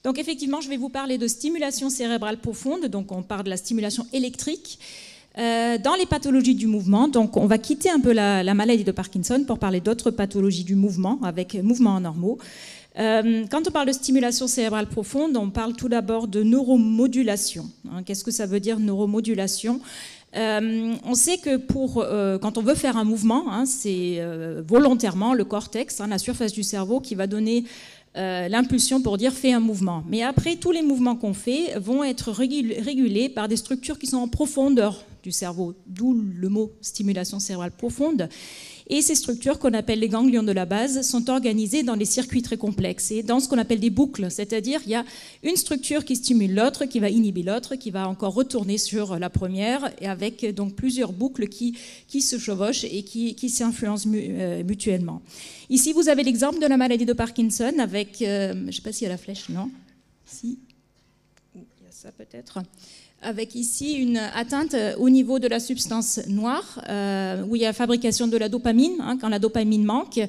Donc effectivement, je vais vous parler de stimulation cérébrale profonde, donc on parle de la stimulation électrique. Dans les pathologies du mouvement, donc on va quitter un peu la maladie de Parkinson pour parler d'autres pathologies du mouvement, avec mouvements anormaux. Quand on parle de stimulation cérébrale profonde, on parle tout d'abord de neuromodulation. Qu'est-ce que ça veut dire neuromodulation ? On sait que quand on veut faire un mouvement, c'est volontairement le cortex, la surface du cerveau, qui va donner l'impulsion pour dire fais un mouvement. Mais après, tous les mouvements qu'on fait vont être régulés par des structures qui sont en profondeur du cerveau, d'où le mot stimulation cérébrale profonde. Et ces structures qu'on appelle les ganglions de la base sont organisées dans des circuits très complexes et dans ce qu'on appelle des boucles, c'est-à-dire il y a une structure qui stimule l'autre, qui va inhiber l'autre, qui va encore retourner sur la première, et avec donc plusieurs boucles qui se chevauchent et qui s'influencent mutuellement. Ici, vous avez l'exemple de la maladie de Parkinson avec, je ne sais pas s'il y a la flèche, non ? Si, il y a ça peut-être. Avec ici une atteinte au niveau de la substance noire, où il y a fabrication de la dopamine. Quand la dopamine manque,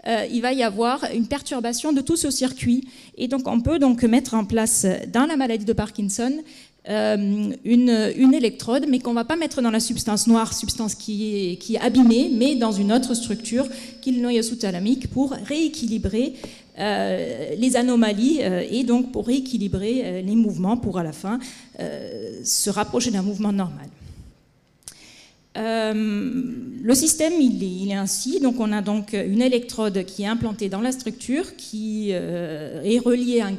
il va y avoir une perturbation de tout ce circuit. Et donc on peut donc mettre en place dans la maladie de Parkinson une électrode, mais qu'on ne va pas mettre dans la substance noire, substance qui est abîmée, mais dans une autre structure, qui est le noyau sous-thalamique, pour rééquilibrer les anomalies et donc pour rééquilibrer les mouvements pour à la fin se rapprocher d'un mouvement normal. Le système il est ainsi, donc on a donc une électrode qui est implantée dans la structure, qui est reliée à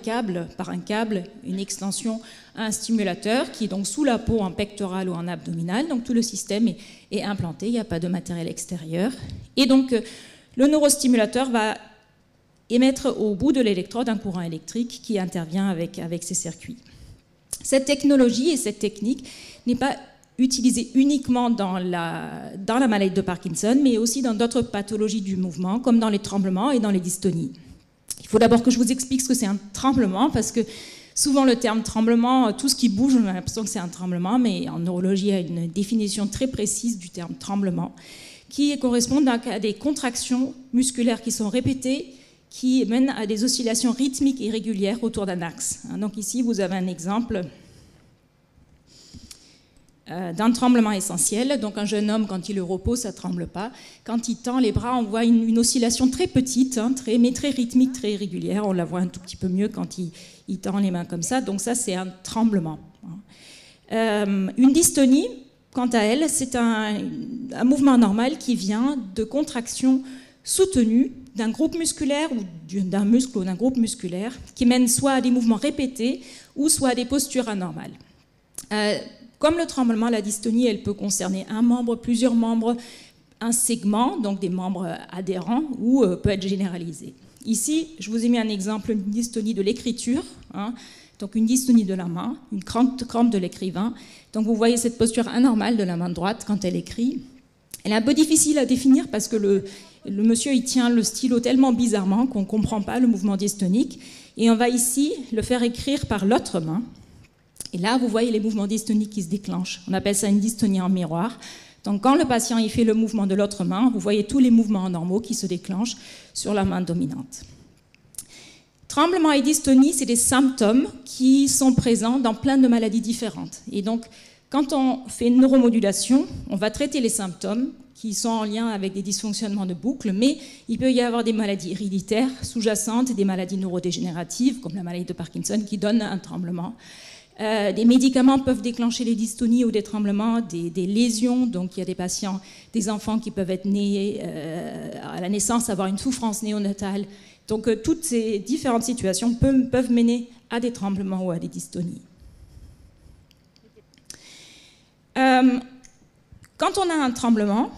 par un câble, une extension à un stimulateur qui est donc sous la peau en pectoral ou en abdominal, donc tout le système est implanté, il n'y a pas de matériel extérieur. Et donc le neurostimulateur va émettre au bout de l'électrode un courant électrique qui intervient avec ces circuits. Cette technologie et cette technique n'est pas utilisée uniquement dans la maladie de Parkinson, mais aussi dans d'autres pathologies du mouvement, comme dans les tremblements et dans les dystonies. Il faut d'abord que je vous explique ce que c'est un tremblement, parce que souvent le terme tremblement, tout ce qui bouge, on a l'impression que c'est un tremblement, mais en neurologie, il y a une définition très précise du terme tremblement, qui correspond à des contractions musculaires qui sont répétées, qui mènent à des oscillations rythmiques et régulières autour d'un axe. Donc ici, vous avez un exemple d'un tremblement essentiel. Donc un jeune homme, quand il est au repos, ça ne tremble pas. Quand il tend les bras, on voit une oscillation très petite, mais très rythmique, très régulière. On la voit un tout petit peu mieux quand il tend les mains comme ça. Donc ça, c'est un tremblement. Une dystonie, quant à elle, c'est un mouvement normal qui vient de contractions soutenues d'un groupe musculaire ou d'un muscle ou d'un groupe musculaire qui mène soit à des mouvements répétés ou soit à des postures anormales. Comme le tremblement, la dystonie, elle peut concerner un membre, plusieurs membres, un segment, donc des membres adhérents, ou peut être généralisée. Ici, je vous ai mis un exemple, une dystonie de l'écriture, donc une dystonie de la main, une crampe de l'écrivain. Donc vous voyez cette posture anormale de la main droite quand elle écrit. Elle est un peu difficile à définir parce que le monsieur, il tient le stylo tellement bizarrement qu'on ne comprend pas le mouvement dystonique. Et on va ici le faire écrire par l'autre main. Et là, vous voyez les mouvements dystoniques qui se déclenchent. On appelle ça une dystonie en miroir. Donc quand le patient il fait le mouvement de l'autre main, vous voyez tous les mouvements anormaux qui se déclenchent sur la main dominante. Tremblement et dystonie, c'est des symptômes qui sont présents dans plein de maladies différentes. Et donc, quand on fait une neuromodulation, on va traiter les symptômes qui sont en lien avec des dysfonctionnements de boucle, mais il peut y avoir des maladies héréditaires sous-jacentes, des maladies neurodégénératives, comme la maladie de Parkinson, qui donnent un tremblement. Des médicaments peuvent déclencher les dystonies ou des tremblements, des lésions. Donc il y a des patients, des enfants qui peuvent être nés à la naissance, avoir une souffrance néonatale. Donc toutes ces différentes situations peuvent mener à des tremblements ou à des dystonies. Quand on a un tremblement,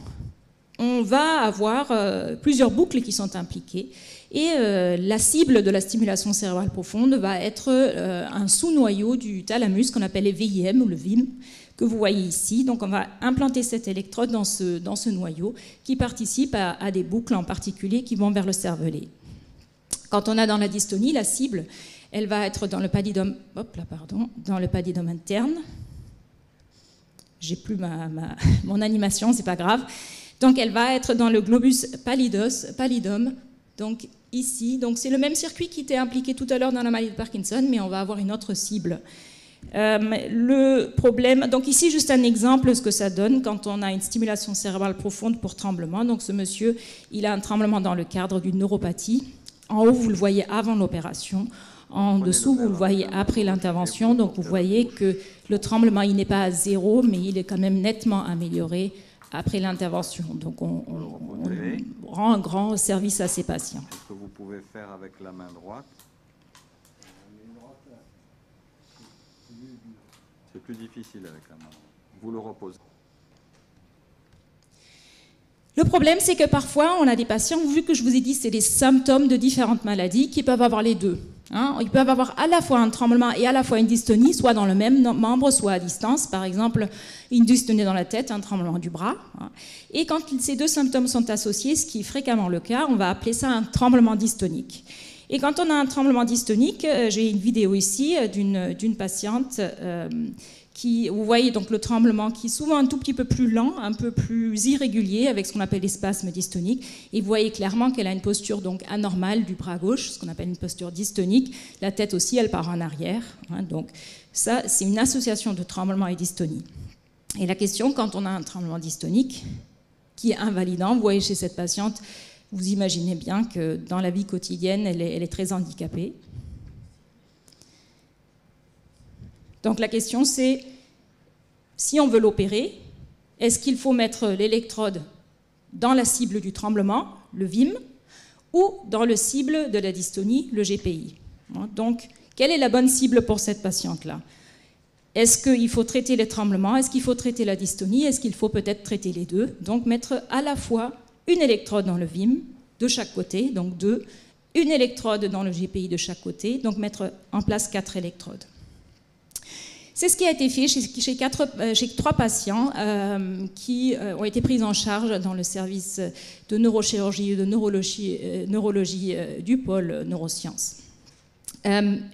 on va avoir plusieurs boucles qui sont impliquées. Et la cible de la stimulation cérébrale profonde va être un sous-noyau du thalamus qu'on appelle les VIM ou le VIM, que vous voyez ici. Donc on va implanter cette électrode dans ce noyau qui participe à des boucles en particulier qui vont vers le cervelet. Quand on a dans la dystonie, la cible, elle va être dans le pallidum, dans le pallidum interne. J'ai plus mon animation, c'est pas grave. Donc elle va être dans le globus pallidum. Donc ici. Donc c'est le même circuit qui était impliqué tout à l'heure dans la maladie de Parkinson, mais on va avoir une autre cible. Le problème, donc ici juste un exemple, ce que ça donne quand on a une stimulation cérébrale profonde pour tremblement. Donc ce monsieur, il a un tremblement dans le cadre d'une neuropathie. En haut, vous le voyez avant l'opération. En dessous, vous le voyez après l'intervention. Donc vous voyez que le tremblement, il n'est pas à zéro, mais il est quand même nettement amélioré après l'intervention. Donc on rend un grand service à ces patients. Est-ce que vous pouvez faire avec la main droite? C'est plus difficile avec la main. Vous le reposez. Le problème, c'est que parfois, on a des patients, vu que je vous ai dit, c'est des symptômes de différentes maladies, qui peuvent avoir les deux. Ils peuvent avoir à la fois un tremblement et à la fois une dystonie, soit dans le même membre, soit à distance. Par exemple, une dystonie dans la tête, un tremblement du bras. Et quand ces deux symptômes sont associés, ce qui est fréquemment le cas, on va appeler ça un tremblement dystonique. Et quand on a un tremblement dystonique, j'ai une vidéo ici d'une patiente qui, vous voyez donc le tremblement qui est souvent un tout petit peu plus lent, un peu plus irrégulier, avec ce qu'on appelle les spasmes dystoniques. Et vous voyez clairement qu'elle a une posture donc anormale du bras gauche, ce qu'on appelle une posture dystonique. La tête aussi, elle part en arrière. Donc ça, c'est une association de tremblement et dystonie. Et la question, quand on a un tremblement dystonique qui est invalidant, vous voyez chez cette patiente, vous imaginez bien que dans la vie quotidienne, elle est très handicapée. Donc la question c'est, si on veut l'opérer, est-ce qu'il faut mettre l'électrode dans la cible du tremblement, le VIM, ou dans le cible de la dystonie, le GPI? Donc, quelle est la bonne cible pour cette patiente-là? Est-ce qu'il faut traiter les tremblements? Est-ce qu'il faut traiter la dystonie? Est-ce qu'il faut peut-être traiter les deux? Donc mettre à la fois une électrode dans le VIM de chaque côté, donc 2, une électrode dans le GPI de chaque côté, donc mettre en place 4 électrodes. C'est ce qui a été fait chez 3 patients qui ont été pris en charge dans le service de neurochirurgie et de neurologie du pôle neurosciences.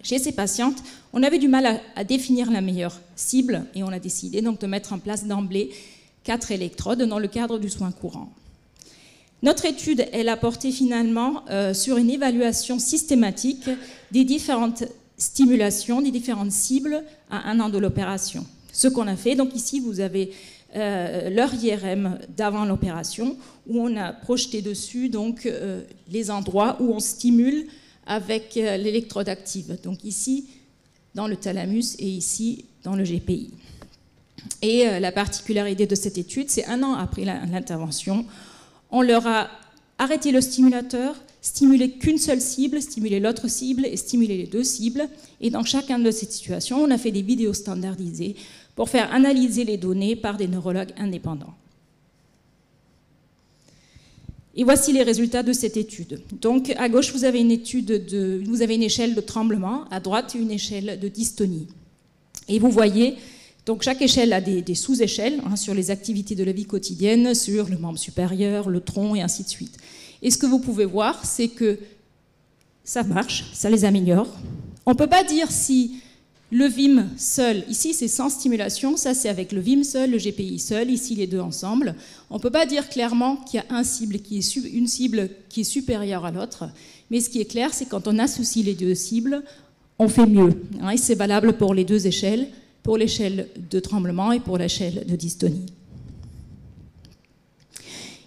Chez ces patientes, on avait du mal à définir la meilleure cible et on a décidé donc de mettre en place d'emblée 4 électrodes dans le cadre du soin courant. Notre étude, elle a porté finalement sur une évaluation systématique des différentes stimulations, des différentes cibles à 1 an de l'opération. Ce qu'on a fait, donc ici vous avez leur IRM d'avant l'opération, où on a projeté dessus donc, les endroits où on stimule avec l'électrode active. Donc ici, dans le thalamus et ici, dans le GPI. Et la particularité de cette étude, c'est 1 an après l'intervention, on leur a arrêté le stimulateur, stimulé qu'une seule cible, stimulé l'autre cible et stimulé les 2 cibles. Et dans chacune de ces situations, on a fait des vidéos standardisées pour faire analyser les données par des neurologues indépendants. Et voici les résultats de cette étude. Donc à gauche, vous avez une échelle de tremblement, à droite, une échelle de dystonie. Et vous voyez, donc chaque échelle a des sous-échelles sur les activités de la vie quotidienne, sur le membre supérieur, le tronc et ainsi de suite. Et ce que vous pouvez voir, c'est que ça marche, ça les améliore. On ne peut pas dire si le VIM seul, ici c'est sans stimulation, ça c'est avec le VIM seul, le GPI seul, ici les deux ensemble. On ne peut pas dire clairement qu'il y a une cible qui est supérieure à l'autre, mais ce qui est clair, c'est quand on associe les 2 cibles, on fait mieux. Et c'est valable pour les 2 échelles, pour l'échelle de tremblement et pour l'échelle de dystonie.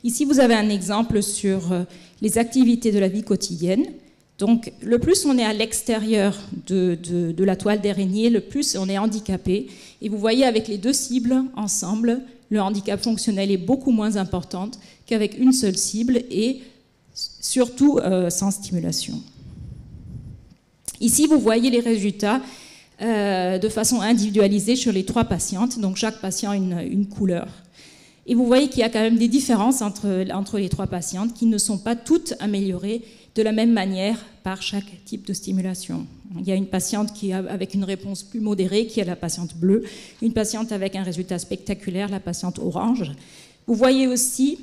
Ici, vous avez un exemple sur les activités de la vie quotidienne. Donc, le plus on est à l'extérieur de la toile d'araignée, le plus on est handicapé. Et vous voyez, avec les 2 cibles ensemble, le handicap fonctionnel est beaucoup moins important qu'avec une seule cible et surtout sans stimulation. Ici, vous voyez les résultats de façon individualisée sur les 3 patientes. Donc, chaque patient a une couleur. Et vous voyez qu'il y a quand même des différences entre les 3 patientes qui ne sont pas toutes améliorées de la même manière par chaque type de stimulation. Il y a une patiente qui a avec une réponse plus modérée, qui est la patiente bleue, une patiente avec un résultat spectaculaire, la patiente orange. Vous voyez aussi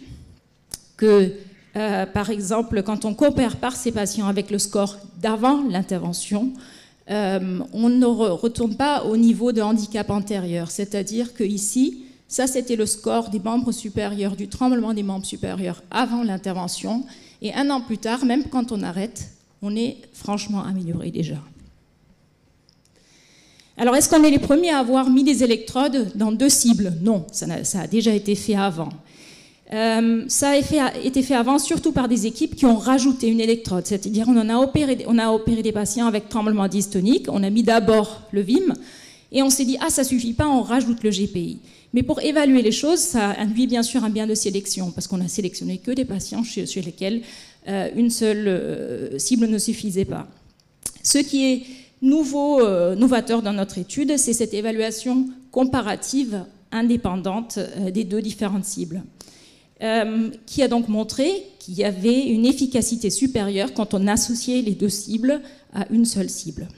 que, par exemple, quand on compare par ces patients avec le score d'avant l'intervention, on ne retourne pas au niveau de handicap antérieur, c'est-à-dire qu'ici, Ça, c'était le score des membres supérieurs, du tremblement des membres supérieurs avant l'intervention. Et 1 an plus tard, même quand on arrête, on est franchement amélioré déjà. Alors, est-ce qu'on est les premiers à avoir mis des électrodes dans 2 cibles? Non, ça a déjà été fait avant. Ça a été fait avant, surtout par des équipes qui ont rajouté une électrode. C'est-à-dire, on a opéré des patients avec tremblement dystonique. On a mis d'abord le VIM et on s'est dit, ah, ça suffit pas, on rajoute le GPI. Mais pour évaluer les choses, ça induit bien sûr un biais de sélection, parce qu'on a sélectionné que des patients chez lesquels une seule cible ne suffisait pas. Ce qui est novateur dans notre étude, c'est cette évaluation comparative indépendante des 2 différentes cibles, qui a donc montré qu'il y avait une efficacité supérieure quand on associait les 2 cibles à une seule cible.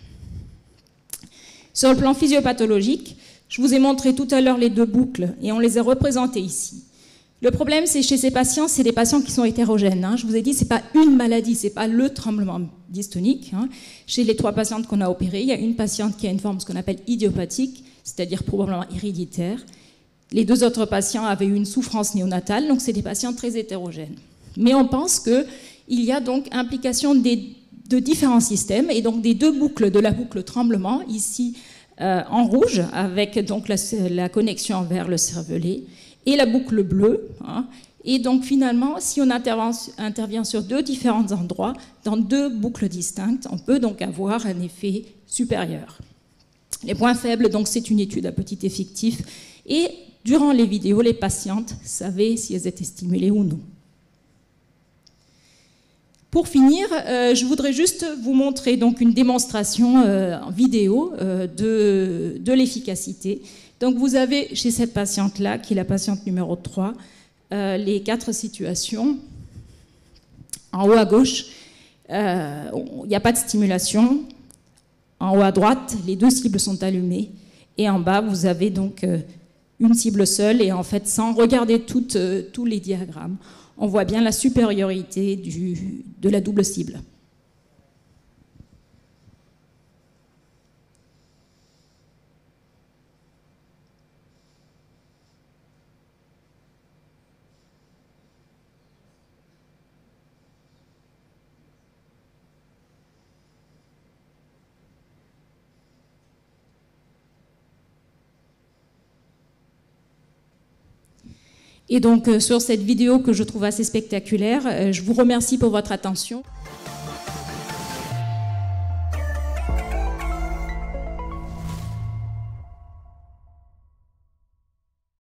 Sur le plan physiopathologique, je vous ai montré tout à l'heure les 2 boucles et on les a représentées ici. Le problème, c'est chez ces patients, c'est des patients qui sont hétérogènes. Je vous ai dit, ce n'est pas une maladie, ce n'est pas le tremblement dystonique. Chez les 3 patientes qu'on a opérées, il y a une patiente qui a une forme ce qu'on appelle idiopathique, c'est-à-dire probablement héréditaire. Les 2 autres patients avaient eu une souffrance néonatale, donc c'est des patients très hétérogènes. Mais on pense qu'il y a donc implication de différents systèmes, et donc des 2 boucles de la boucle tremblement, ici en rouge, avec donc la connexion vers le cervelet, et la boucle bleue. Et donc finalement, si on intervient sur 2 différents endroits, dans 2 boucles distinctes, on peut donc avoir un effet supérieur. Les points faibles, donc c'est une étude à petit effectif, et durant les vidéos, les patientes savaient si elles étaient stimulées ou non. Pour finir, je voudrais juste vous montrer donc une démonstration en vidéo de l'efficacité. Donc vous avez chez cette patiente-là, qui est la patiente numéro 3, les 4 situations. En haut à gauche, il n'y a pas de stimulation. En haut à droite, les 2 cibles sont allumées. Et en bas, vous avez donc une cible seule. Et en fait, sans regarder tous les diagrammes, on voit bien la supériorité de la double cible. Et donc, sur cette vidéo que je trouve assez spectaculaire, je vous remercie pour votre attention.